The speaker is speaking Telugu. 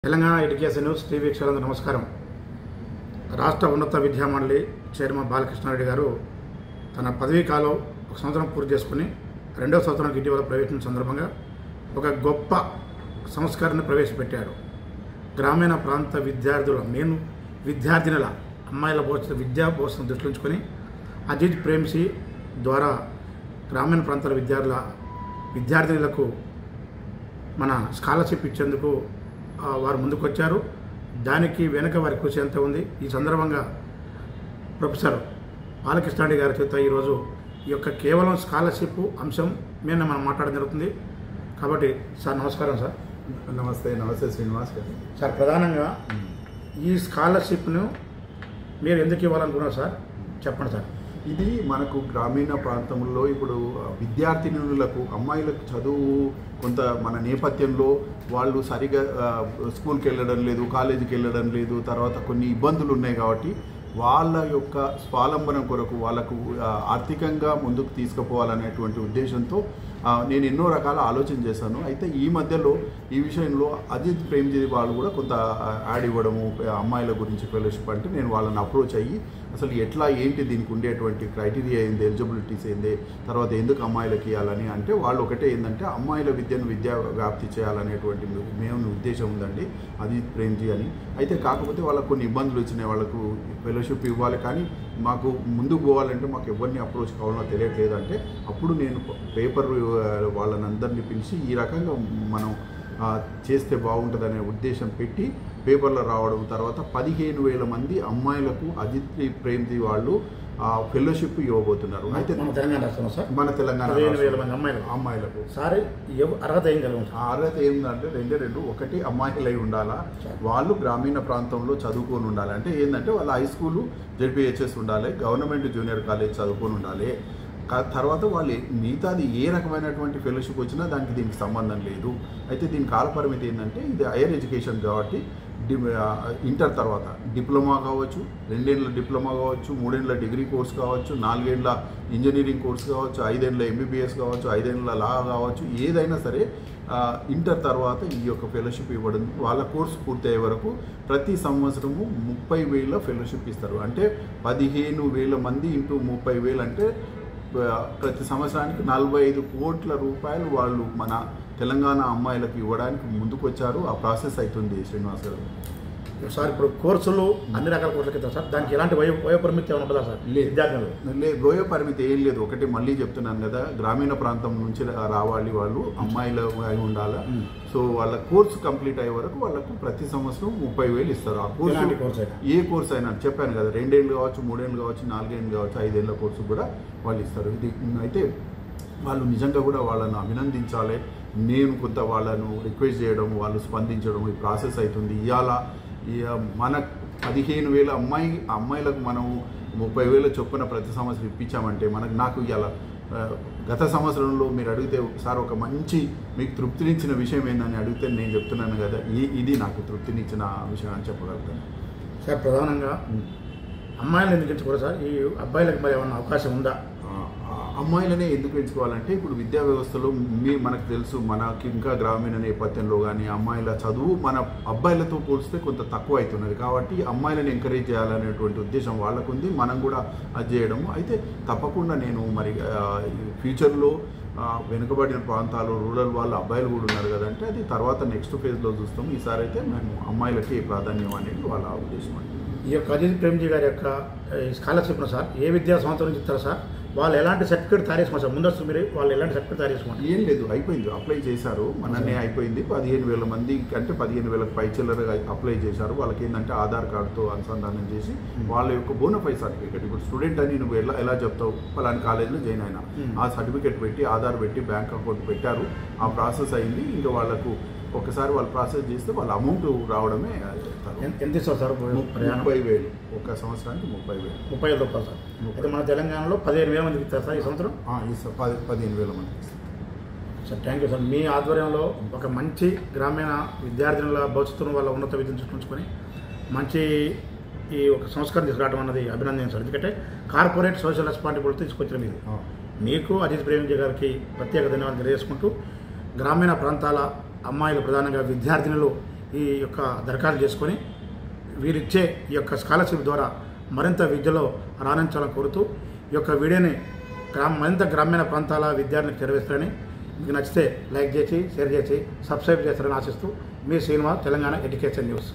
తెలంగాణ ఎడ్యుకేషన్ న్యూస్ టీవీ వీక్షకులకు నమస్కారం. రాష్ట్ర ఉన్నత విద్యామండలి చైర్మన్ బాలకృష్ణారెడ్డి గారు తన పదవీ కాలం ఒక సంవత్సరం పూర్తి చేసుకుని రెండవ సంవత్సరానికి ఇటీవల ప్రవేశించిన సందర్భంగా ఒక గొప్ప సంస్కరణ ప్రవేశపెట్టారు. గ్రామీణ ప్రాంత విద్యార్థినుల అమ్మాయిల విద్యా భవిష్యత్తును దృష్టిలో ఉంచుకొని అజిత్ ప్రేమ్జీ ద్వారా గ్రామీణ ప్రాంతాల విద్యార్థినులకు మన స్కాలర్షిప్ ఇచ్చేందుకు వారు ముందుకొచ్చారు. దానికి వెనుక వారి కృషి ఎంత ఉంది. ఈ సందర్భంగా ప్రొఫెసర్ బాలకృష్ణారెడ్డి గారి చేత ఈరోజు ఈ యొక్క కేవలం స్కాలర్షిప్ అంశం మీద మనం మాట్లాడడం జరుగుతుంది. కాబట్టి సార్ నమస్కారం. సార్ నమస్తే శ్రీనివాస్ గారు. సార్ ప్రధానంగా ఈ స్కాలర్షిప్ను మీరు ఎందుకు ఇవ్వాలనుకున్నారు సార్, చెప్పండి సార్. ఇది మనకు గ్రామీణ ప్రాంతంలో ఇప్పుడు విద్యార్థినులకు అమ్మాయిలకు చదువు కొంత మన నేపథ్యంలో వాళ్ళు సరిగా స్కూల్కి వెళ్ళడం లేదు, కాలేజీకి వెళ్ళడం లేదు, తర్వాత కొన్ని ఇబ్బందులు ఉన్నాయి. కాబట్టి వాళ్ళ యొక్క స్వావలంబన కొరకు వాళ్ళకు ఆర్థికంగా ముందుకు తీసుకుపోవాలనేటువంటి ఉద్దేశంతో నేను ఎన్నో రకాల ఆలోచన చేశాను. అయితే ఈ మధ్యలో ఈ విషయంలో అజిత్ ప్రేమ్జీ వాళ్ళు కూడా కొంత యాడ్ ఇవ్వడము అమ్మాయిల గురించి ఫెలోషిప్ అంటే నేను వాళ్ళని అప్రోచ్ అయ్యి అసలు ఎట్లా ఏంటి దీనికి ఉండేటువంటి క్రైటీరియా ఏంది, ఎలిజిబిలిటీస్ ఏంది, తర్వాత ఎందుకు అమ్మాయిలకి ఇవ్వాలని అంటే వాళ్ళు ఒకటే ఏంటంటే అమ్మాయిల విద్యను వ్యాప్తి చేయాలనేటువంటి మేము ఉద్దేశం ఉందండి అజిత్ ప్రేమ్జీ అని. అయితే కాకపోతే వాళ్ళకు కొన్ని ఇబ్బందులు వచ్చినాయి, వాళ్ళకు ఫెలోషిప్ ఇవ్వాలి కానీ మాకు ముందుకు పోవాలంటే మాకు ఎవరిని అప్రోచ్ కావాలో తెలియట్లేదు. అంటే అప్పుడు నేను పేపర్ వాళ్ళని అందరినీ పిలిచి ఈ రకంగా మనం చేస్తే బాగుంటుందనే ఉద్దేశం పెట్టి పేపర్లో రావడం, తర్వాత 15,000 మంది అమ్మాయిలకు అజిత్ ప్రేమ్జీ వాళ్ళు ఫెలోషిప్ ఇవ్వబోతున్నారు. అయితే మన తెలంగాణ అమ్మాయిలకు సార్ అర్హత ఏం కలిగి అర్హత ఏంటంటే రెండు ఒకటి అమ్మాయిలై ఉండాలా, వాళ్ళు గ్రామీణ ప్రాంతంలో చదువుకొని ఉండాలి. అంటే ఏంటంటే వాళ్ళ హై స్కూలు జెడ్పీహెచ్ఎస్ ఉండాలి, గవర్నమెంట్ జూనియర్ కాలేజ్ చదువుకొని ఉండాలి. తర్వాత వాళ్ళు మిగతాది ఏ రకమైనటువంటి ఫెలోషిప్ వచ్చినా దానికి దీనికి సంబంధం లేదు. అయితే దీని కాలపరిమితి ఏంటంటే ఇది హైయర్ ఎడ్యుకేషన్ కాబట్టి ఇంటర్ తర్వాత డిప్లొమా కావచ్చు, 2 ఏళ్ళ డిప్లొమా కావచ్చు, 3 ఏళ్ళ డిగ్రీ కోర్స్ కావచ్చు, 4 ఏళ్ళ ఇంజనీరింగ్ కోర్స్ కావచ్చు, 5 ఏళ్ళ ఎంబీబీఎస్ కావచ్చు, 5 ఏళ్ళ లా కావచ్చు, ఏదైనా సరే ఇంటర్ తర్వాత ఈ యొక్క ఫెలోషిప్ ఇవ్వడం వాళ్ళ కోర్సు పూర్తయ్యే వరకు ప్రతి సంవత్సరము 30,000 ఫెలోషిప్ ఇస్తారు. అంటే 15,000 మంది ఇంటూ 30,000 అంటే ప్రతి సంవత్సరానికి 45 కోట్ల రూపాయలు వాళ్ళు మన తెలంగాణ అమ్మాయిలకు ఇవ్వడానికి ముందుకు వచ్చారు. ఆ ప్రాసెస్ అవుతుంది శ్రీనివాస్ గారు. సార్ ఇప్పుడు కోర్సులు అన్ని రకాల కోర్సులకి ఇస్తారు సార్, దానికి ఎలాంటి వయోపరిమితి ఏమైనా ఉంటుందా సార్? లేదు, వయోపరిమితి ఏం లేదు. ఒకటి మళ్ళీ చెప్తున్నాను కదా, గ్రామీణ ప్రాంతం నుంచి రావాలి వాళ్ళు, అమ్మాయిలు అయి ఉండాలి. సో వాళ్ళ కోర్సు కంప్లీట్ అయ్యే వరకు వాళ్ళకు ప్రతి సంవత్సరం 30,000 ఇస్తారు. ఆ కోర్సు ఏ కోర్సు అయినా చెప్పాను కదా, 2 ఏళ్ళు కావచ్చు, 3 ఏళ్ళు కావచ్చు, 4 ఏళ్ళు కావచ్చు, 5 ఏళ్ళ కోర్సు కూడా వాళ్ళు ఇస్తారు. ఇది అయితే వాళ్ళు నిజంగా కూడా వాళ్ళను అభినందించాలి. నేను కొంత వాళ్ళను రిక్వెస్ట్ చేయడం, వాళ్ళు స్పందించడం ఈ ప్రాసెస్ అవుతుంది. ఇవాళ మన 15,000 అమ్మాయిలకు మనం 30,000 చొప్పున ప్రతి సంవత్సరం ఇప్పించామంటే నాకు ఇవాళ గత సంవత్సరంలో మీరు అడిగితే సార్ ఒక మంచి మీకు తృప్తినిచ్చిన విషయం ఏందని అడిగితే నేను చెప్తున్నాను కదా, ఇది నాకు తృప్తినిచ్చిన విషయం అని చెప్పగలుగుతాను సార్. ప్రధానంగా అమ్మాయిలను ఎందుకు ఎంచుకోవాలి సార్, ఈ అబ్బాయిలకు మరి ఏమన్నా అవకాశం ఉందా? అమ్మాయిలనే ఎందుకు ఎంచుకోవాలంటే ఇప్పుడు విద్యా వ్యవస్థలో మనకు తెలుసు, మనకి ఇంకా గ్రామీణ నేపథ్యంలో కానీ అమ్మాయిల చదువు మన అబ్బాయిలతో పోలిస్తే కొంత తక్కువ అవుతున్నది. కాబట్టి అమ్మాయిలను ఎంకరేజ్ చేయాలనేటువంటి ఉద్దేశం వాళ్ళకు ఉంది, మనం కూడా అది చేయడము. అయితే తప్పకుండా నేను మరి ఫ్యూచర్లో వెనుకబడిన ప్రాంతాలు రూరల్ వాళ్ళు అబ్బాయిలు కూడా ఉన్నారు కదంటే అది తర్వాత నెక్స్ట్ ఫేజ్లో చూస్తాం. ఈసారి అయితే మేము అమ్మాయిలకి ప్రాధాన్యం అనేది వాళ్ళ ఉద్దేశం అండి. ఈ యొక్క అజిత్ ప్రేమ్జీ గారి యొక్క స్కాలర్షిప్ను సార్ ఏ విద్యా సంవత్సరం నుంచి ఇస్తారు సార్? వాళ్ళు ఎలాంటి సర్టిఫికేట్ తయారు చేసుకోండి సార్? ముందస్తు మీరు వాళ్ళు ఎలాంటి సర్టిఫికేట్ తయారు చేసుకోండి? ఏం లేదు, అయిపోయింది, అప్లై చేశారు, మననే అయిపోయింది. 15,000 మంది అంటే 15,000 పై చిల్లరగా అప్లై చేశారు. వాళ్ళకి ఏంటంటే ఆధార్ కార్డుతో అనుసంధానం చేసి వాళ్ళ యొక్క బోనఫైడ్ సర్టిఫికేట్, ఇప్పుడు స్టూడెంట్ అని నువ్వు ఎలా చెప్తావు పలాని కాలేజీలో జాయిన్ అయినా ఆ సర్టిఫికేట్ పెట్టి ఆధార్ పెట్టి బ్యాంక్ అకౌంట్ పెట్టారు. ఆ ప్రాసెస్ అయింది. ఇంకా వాళ్ళకు ఒకసారి వాళ్ళు ప్రాసెస్ చేస్తే వాళ్ళ అమౌంట్ రావడమే. ఎంత ఇస్తారు సార్? 30,000 ఒక సంవత్సరానికి 30,000 రూపాయలు సార్. అయితే మన తెలంగాణలో 15,000 మందికి ఇస్తారు సార్ ఈ సంవత్సరం? 15,000 మందికి సార్. Thank you sir. మీ ఆధ్వర్యంలో ఒక మంచి గ్రామీణ విద్యార్థినుల భవిష్యత్తును వాళ్ళ ఉన్నత విద్యను సృష్టించుకొని మంచి ఈ ఒక సంస్కారం తీసుకురావడం అన్నది అభినందన సార్. ఎందుకంటే కార్పొరేట్ సోషల్ రెస్పాన్సిబిలిటీ తీసుకొచ్చిన మీకు అజిత్ ప్రేమ్జీ గారికి ప్రత్యేక ధన్యవాదాలు తెలియజేసుకుంటూ గ్రామీణ ప్రాంతాల అమ్మాయిలు ప్రధానంగా విద్యార్థినులు ఈ యొక్క దరఖాస్తు చేసుకొని వీరిచ్చే ఈ యొక్క స్కాలర్షిప్ ద్వారా మరింత విద్యలో రాణించాలని కోరుతూ ఈ యొక్క వీడియోని మరింత గ్రామీణ ప్రాంతాల విద్యార్థులకు చేరవేస్తారని, మీకు నచ్చితే లైక్ చేసి షేర్ చేసి సబ్స్క్రైబ్ చేస్తారని ఆశిస్తూ మీ శ్రీనివాస్, తెలంగాణ ఎడ్యుకేషన్ న్యూస్.